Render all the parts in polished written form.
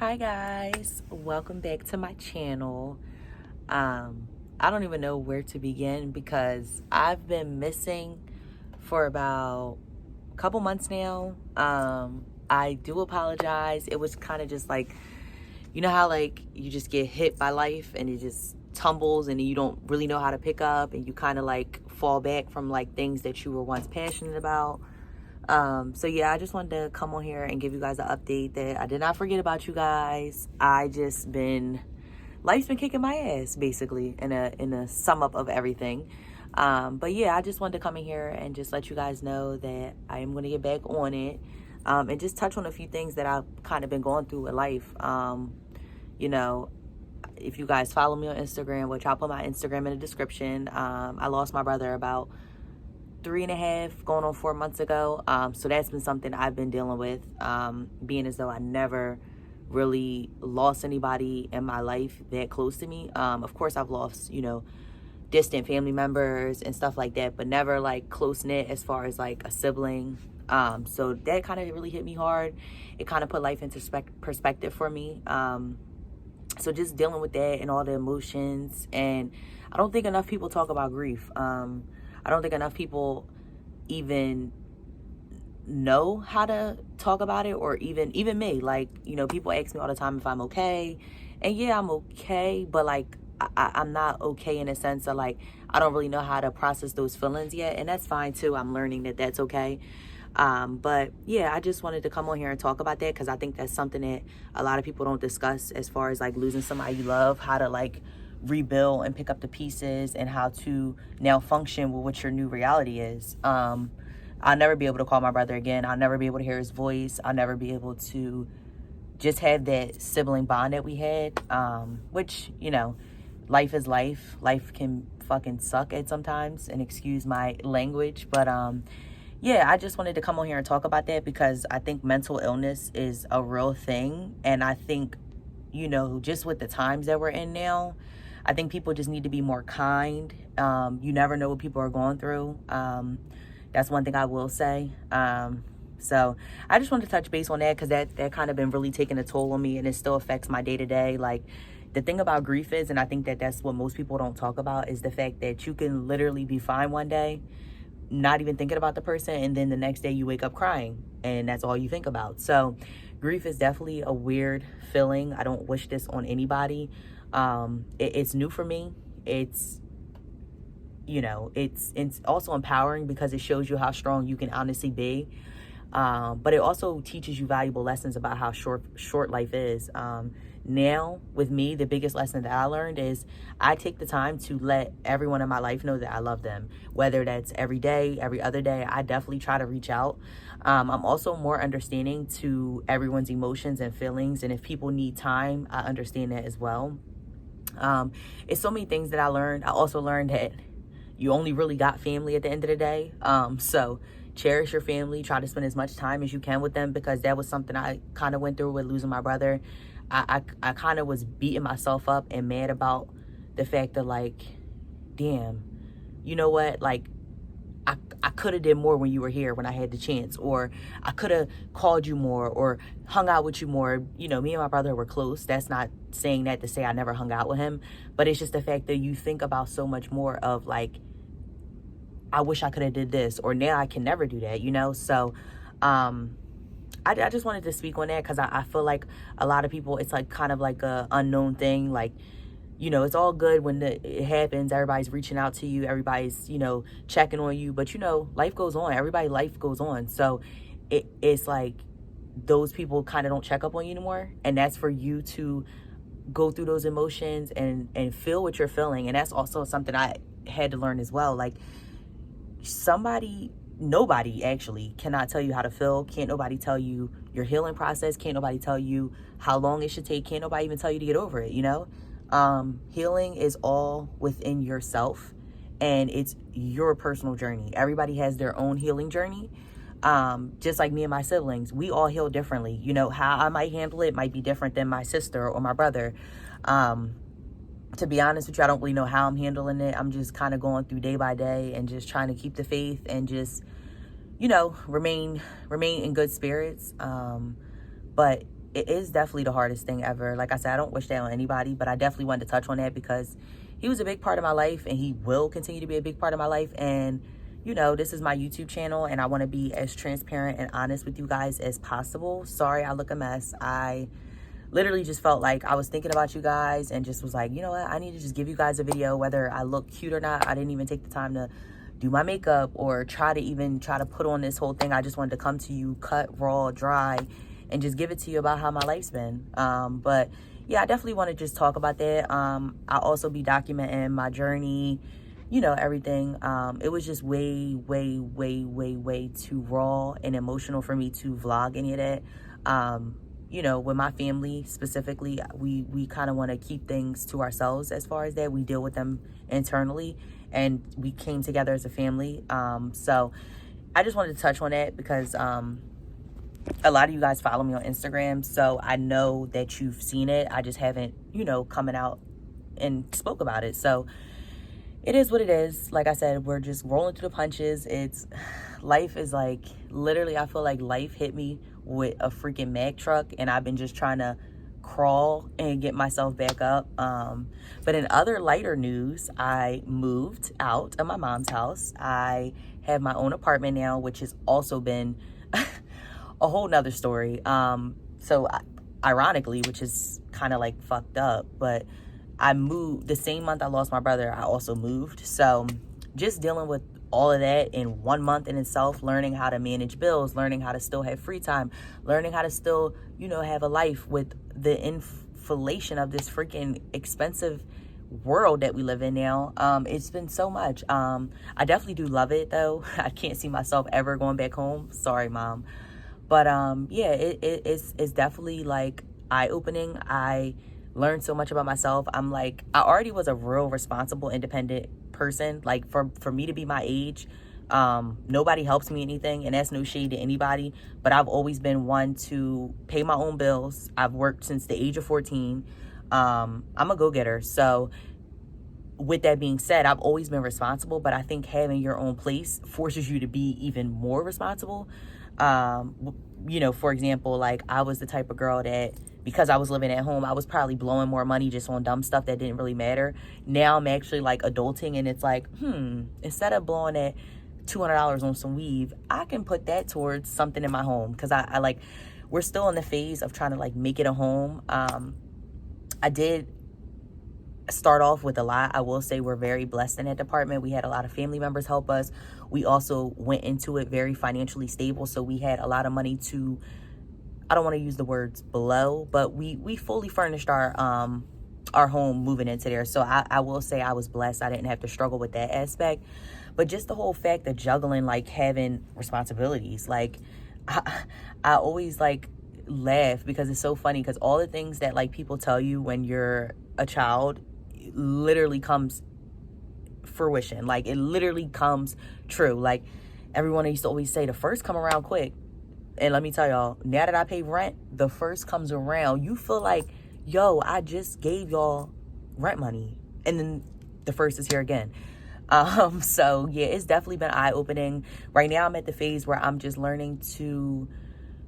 Hi guys, welcome back to my channel. I don't even know where to begin because I've been missing for about a couple months now. I do apologize. It was kind of just like, you know how like you just get hit by life and it just tumbles and you don't really know how to pick up and you kind of like fall back from like things that you were once passionate about. So yeah, I just wanted to come on here and give you guys an update that I did not forget about you guys. Life's been kicking my ass basically in a sum up of everything. But yeah, I just wanted to come in here and just let you guys know that I am going to get back on it. And just touch on a few things that I've kind of been going through with life. You know, if you guys follow me on Instagram, which I'll put my Instagram in the description, I lost my brother about 3.5 going on 4 months ago. So that's been something I've been dealing with, being as though I never really lost anybody in my life that close to me. Of course I've lost, distant family members and stuff like that, but never like close knit as far as like a sibling. So that kind of really hit me hard. It kind of put life into perspective for me. So just dealing with that and all the emotions. And I don't think enough people talk about grief. I don't think enough people even know how to talk about it, or even me. Like, people ask me all the time if I'm okay. And yeah, I'm okay, but like I'm not okay in a sense of like I don't really know how to process those feelings yet, and that's fine too. I'm learning that that's okay. But yeah, I just wanted to come on here and talk about that because I think that's something that a lot of people don't discuss as far as like losing somebody you love, how to like rebuild and pick up the pieces and how to now function with what your new reality is. I'll never be able to call my brother again. I'll never be able to hear his voice. I'll never be able to just have that sibling bond that we had, which, life is life. Life can fucking suck at sometimes, and excuse my language. But yeah, I just wanted to come on here and talk about that because I think mental illness is a real thing. And I think, just with the times that we're in now, I think people just need to be more kind. You never know what people are going through. That's one thing I will say. So I just wanted to touch base on that because that kind of been really taking a toll on me, and it still affects my day-to-day. Like, the thing about grief is, and I think that that's what most people don't talk about, is the fact that you can literally be fine one day, not even thinking about the person, and then the next day you wake up crying and that's all you think about. So grief is definitely a weird feeling. I don't wish this on anybody. It's new for me. It's also empowering because it shows you how strong you can honestly be. But it also teaches you valuable lessons about how short life is. Now with me, the biggest lesson that I learned is I take the time to let everyone in my life know that I love them, whether that's every day, every other day. I definitely try to reach out. I'm also more understanding to everyone's emotions and feelings, and if people need time, I understand that as well. It's so many things that I learned. I also learned that you only really got family at the end of the day. So cherish your family, try to spend as much time as you can with them, because that was something I kind of went through with losing my brother. I kind of was beating myself up and mad about the fact that, like, damn, you know what? Like, I could have did more when you were here, when I had the chance, or I could have called you more or hung out with you more. Me and my brother were close. That's not saying that to say I never hung out with him, but it's just the fact that you think about so much more of like, I wish I could have did this, or now I can never do that, So, I just wanted to speak on that because I feel like a lot of people, it's like kind of like a unknown thing. Like, it's all good when it happens. Everybody's reaching out to you. Everybody's, checking on you. But, life goes on. Life goes on. So it's like those people kind of don't check up on you anymore. And that's for you to go through those emotions and feel what you're feeling. And that's also something I had to learn as well. Like, nobody actually cannot tell you how to feel. Can't nobody tell you your healing process. Can't nobody tell you how long it should take. Can't nobody even tell you to get over it, Healing is all within yourself, and it's your personal journey. Everybody has their own healing journey. Just like me and my siblings, we all heal differently. How I might handle it might be different than my sister or my brother. To be honest with you, I don't really know how I'm handling it. I'm just kind of going through day by day and just trying to keep the faith and just, remain in good spirits. But it is definitely the hardest thing ever. Like I said, I don't wish that on anybody, but I definitely wanted to touch on that because he was a big part of my life, and he will continue to be a big part of my life. And, you know, this is my YouTube channel, and I want to be as transparent and honest with you guys as possible. Sorry, I look a mess. I literally just felt like I was thinking about you guys and just was like, you know what, I need to just give you guys a video, whether I look cute or not. I didn't even take the time to do my makeup or try to put on this whole thing. I just wanted to come to you cut, raw, dry, and just give it to you about how my life's been. But yeah, I definitely want to just talk about that. I'll also be documenting my journey, you know, everything. It was just way too raw and emotional for me to vlog any of that. You know, with my family specifically, we kind of want to keep things to ourselves as far as that. We deal with them internally, and we came together as a family. So I just wanted to touch on that because a lot of you guys follow me on Instagram, so I know that you've seen it. I just haven't, you know, coming out and spoke about it. So it is what it is. Like I said, we're just rolling through the punches. Life is like, literally, I feel like life hit me with a freaking Mack truck, and I've been just trying to crawl and get myself back up. But in other lighter news, I moved out of my mom's house. I have my own apartment now, which has also been a whole nother story. Ironically, which is kind of like fucked up, but I moved the same month I lost my brother. I also moved. So just dealing with all of that in 1 month in itself, learning how to manage bills, learning how to still have free time, learning how to still, you know, have a life with the inflation of this freaking expensive world that we live in now. It's been so much. I definitely do love it though. I can't see myself ever going back home. Sorry, Mom. But yeah, it's definitely like eye-opening. I learned so much about myself. I'm like, I already was a real responsible, independent person. Like for me to be my age, nobody helps me anything, and that's no shade to anybody, but I've always been one to pay my own bills. I've worked since the age of 14. I'm a go-getter. So with that being said, I've always been responsible, but I think having your own place forces you to be even more responsible. You know, for example, like I was the type of girl that, because I was living at home, I was probably blowing more money just on dumb stuff that didn't really matter. Now I'm actually like adulting, and it's like, instead of blowing that $200 on some weave, I can put that towards something in my home. Because I like, we're still in the phase of trying to like make it a home. I did start off with a lot. I will say we're very blessed in that department. We had a lot of family members help us. We also went into it very financially stable, so we had a lot of money to, I don't want to use the words blow, but we fully furnished our home moving into there. So I will say I was blessed. I didn't have to struggle with that aspect. But just the whole fact of juggling, like having responsibilities, like I always like laugh because it's so funny, because all the things that like people tell you when you're a child literally comes fruition. Like it literally comes true. Like everyone used to always say the first come around quick. And let me tell y'all, now that I pay rent, the first comes around. You feel like, yo, I just gave y'all rent money, and then the first is here again. So yeah, it's definitely been eye-opening. Right now I'm at the phase where I'm just learning to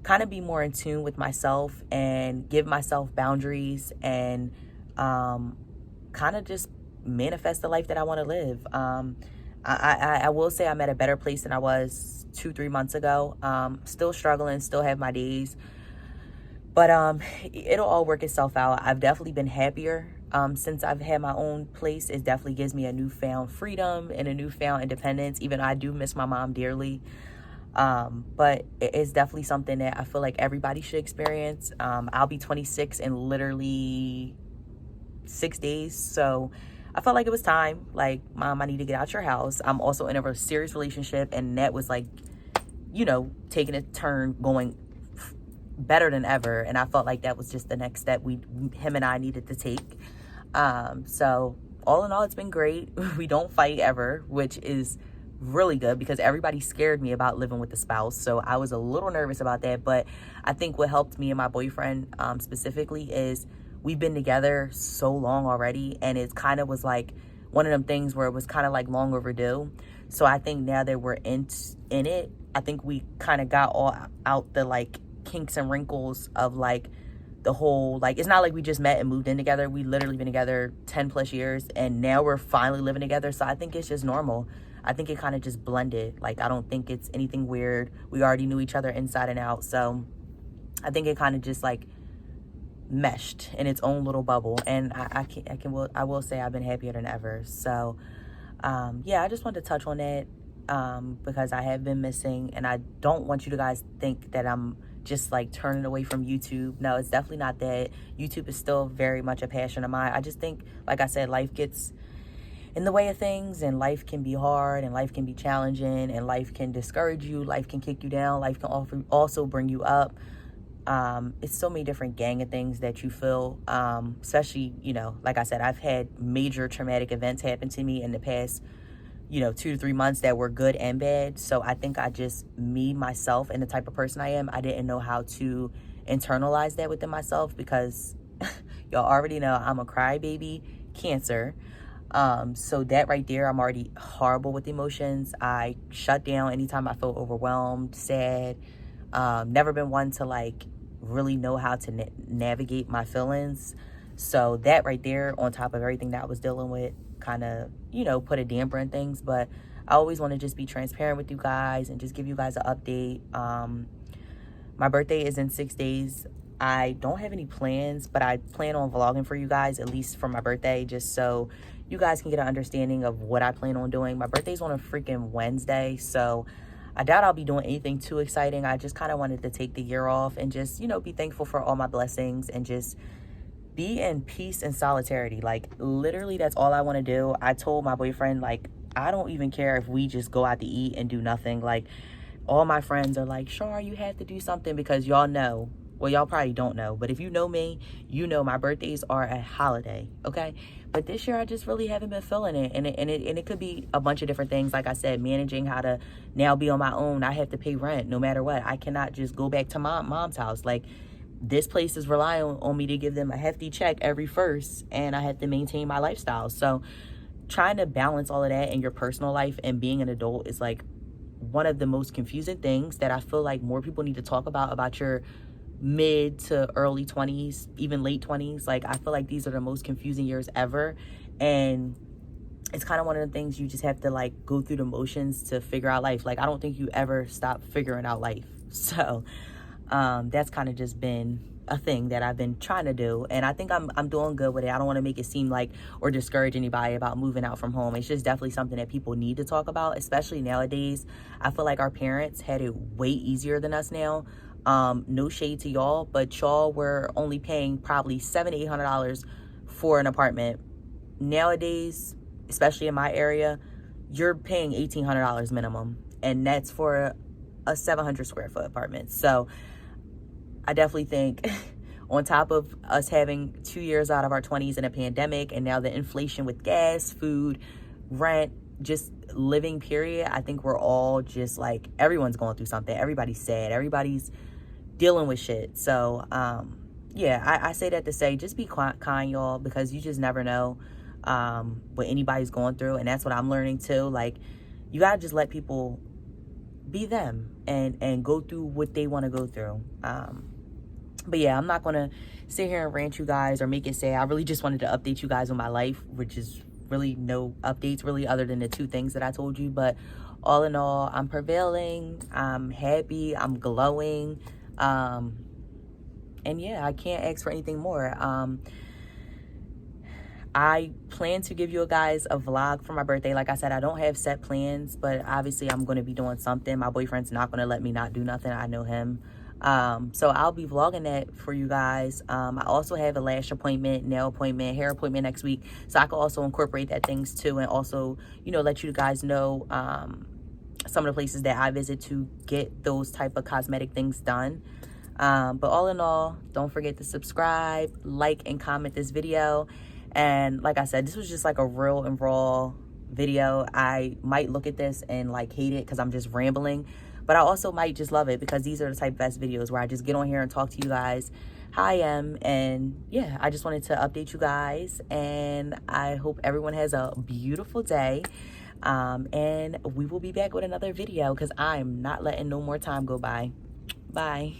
kind of be more in tune with myself and give myself boundaries, and kind of just manifest the life that I want to live. I will say I'm at a better place than I was 2-3 months ago. Still struggling, still have my days, but it'll all work itself out. I've definitely been happier since I've had my own place. It definitely gives me a newfound freedom and a newfound independence, even though I do miss my mom dearly. But it's definitely something that I feel like everybody should experience. I'll be 26 in literally 6 days, so I felt like it was time. Like, Mom, I need to get out your house. I'm also in a serious relationship, and that was like, you know, taking a turn, going better than ever. And I felt like that was just the next step him and I needed to take. So all in all, it's been great. We don't fight ever, which is really good, because everybody scared me about living with a spouse. So I was a little nervous about that. But I think what helped me and my boyfriend specifically is we've been together so long already, and it kind of was like one of them things where it was kind of like long overdue. So I think now that we're in it, I think we kind of got all out the like kinks and wrinkles of like the whole, like, it's not like we just met and moved in together. We literally been together 10 plus years, and now we're finally living together. So I think it's just normal. I think it kind of just blended. Like, I don't think it's anything weird. We already knew each other inside and out. So I think it kind of just like meshed in its own little bubble. And I will say I've been happier than ever. So yeah, I just wanted to touch on that because I have been missing, and I don't want you to guys think that I'm just like turning away from YouTube. No, it's definitely not that. YouTube is still very much a passion of mine. I just think, like I said, life gets in the way of things, and life can be hard, and life can be challenging, and life can discourage you, life can kick you down, life can also bring you up. It's so many different gang of things that you feel, especially, you know, like I said, I've had major traumatic events happen to me in the past, you know, 2 to 3 months that were good and bad. So I think I just, me, myself, and the type of person I am, I didn't know how to internalize that within myself, because y'all already know I'm a crybaby Cancer. So that right there, I'm already horrible with emotions. I shut down anytime I feel overwhelmed, sad. Never been one to like really know how to navigate my feelings. So that right there, on top of everything that I was dealing with, kind of, you know, put a damper in things. But I always want to just be transparent with you guys and just give you guys an update. My birthday is in 6 days. I don't have any plans, but I plan on vlogging for you guys, at least for my birthday, just so you guys can get an understanding of what I plan on doing. My birthday's on a freaking Wednesday, so I doubt I'll be doing anything too exciting. I just kind of wanted to take the year off and just, you know, be thankful for all my blessings and just be in peace and solidarity. Like, literally, that's all I want to do. I told my boyfriend, like, I don't even care if we just go out to eat and do nothing. Like, all my friends are like, Char, you have to do something, because y'all know, well, y'all probably don't know, but if you know me, you know my birthdays are a holiday, okay? But this year, I just really haven't been feeling it. And it could be a bunch of different things. Like I said, managing how to now be on my own. I have to pay rent no matter what. I cannot just go back to my mom's house. Like, this place is relying on me to give them a hefty check every first, and I have to maintain my lifestyle. So trying to balance all of that in your personal life and being an adult is like one of the most confusing things that I feel like more people need to talk about your mid to early 20s, even late 20s. Like, I feel like these are the most confusing years ever, and it's kind of one of the things you just have to like go through the motions to figure out life. Like, I don't think you ever stop figuring out life. So that's kind of just been a thing that I've been trying to do, and I think I'm doing good with it. I don't want to make it seem like or discourage anybody about moving out from home. It's just definitely something that people need to talk about, especially nowadays. I feel like our parents had it way easier than us now. No shade to y'all, but y'all were only paying probably $700-800 for an apartment. Nowadays, especially in my area, you're paying $1,800 minimum, and that's for a 700 square foot apartment. So I definitely think on top of us having 2 years out of our 20s in a pandemic, and now the inflation with gas, food, rent, just living period, I think we're all just like, everyone's going through something. Everybody's sad. Everybody's dealing with shit. So yeah, I say that to say, just be kind, y'all, because you just never know what anybody's going through. And that's what I'm learning too. Like, you gotta just let people be them and go through what they want to go through. But yeah, I'm not gonna sit here and rant you guys or make it say. I really just wanted to update you guys on my life, which is really no updates really other than the 2 things that I told you. But all in all, I'm prevailing, I'm happy, I'm glowing, and yeah, I can't ask for anything more. I plan to give you guys a vlog for my birthday. Like I said, I don't have set plans, but obviously I'm going to be doing something. My boyfriend's not going to let me not do nothing. I know him. So I'll be vlogging that for you guys. I also have a lash appointment, nail appointment, hair appointment next week. So I can also incorporate that things too, and also, you know, let you guys know some of the places that I visit to get those type of cosmetic things done. But all in all, don't forget to subscribe, like, and comment this video. And like I said, this was just like a real and raw video. I might look at this and like hate it because I'm just rambling, but I also might just love it because these are the type of best videos where I just get on here and talk to you guys how I am. And yeah, I just wanted to update you guys, and I hope everyone has a beautiful day. And we will be back with another video because I'm not letting no more time go by. Bye.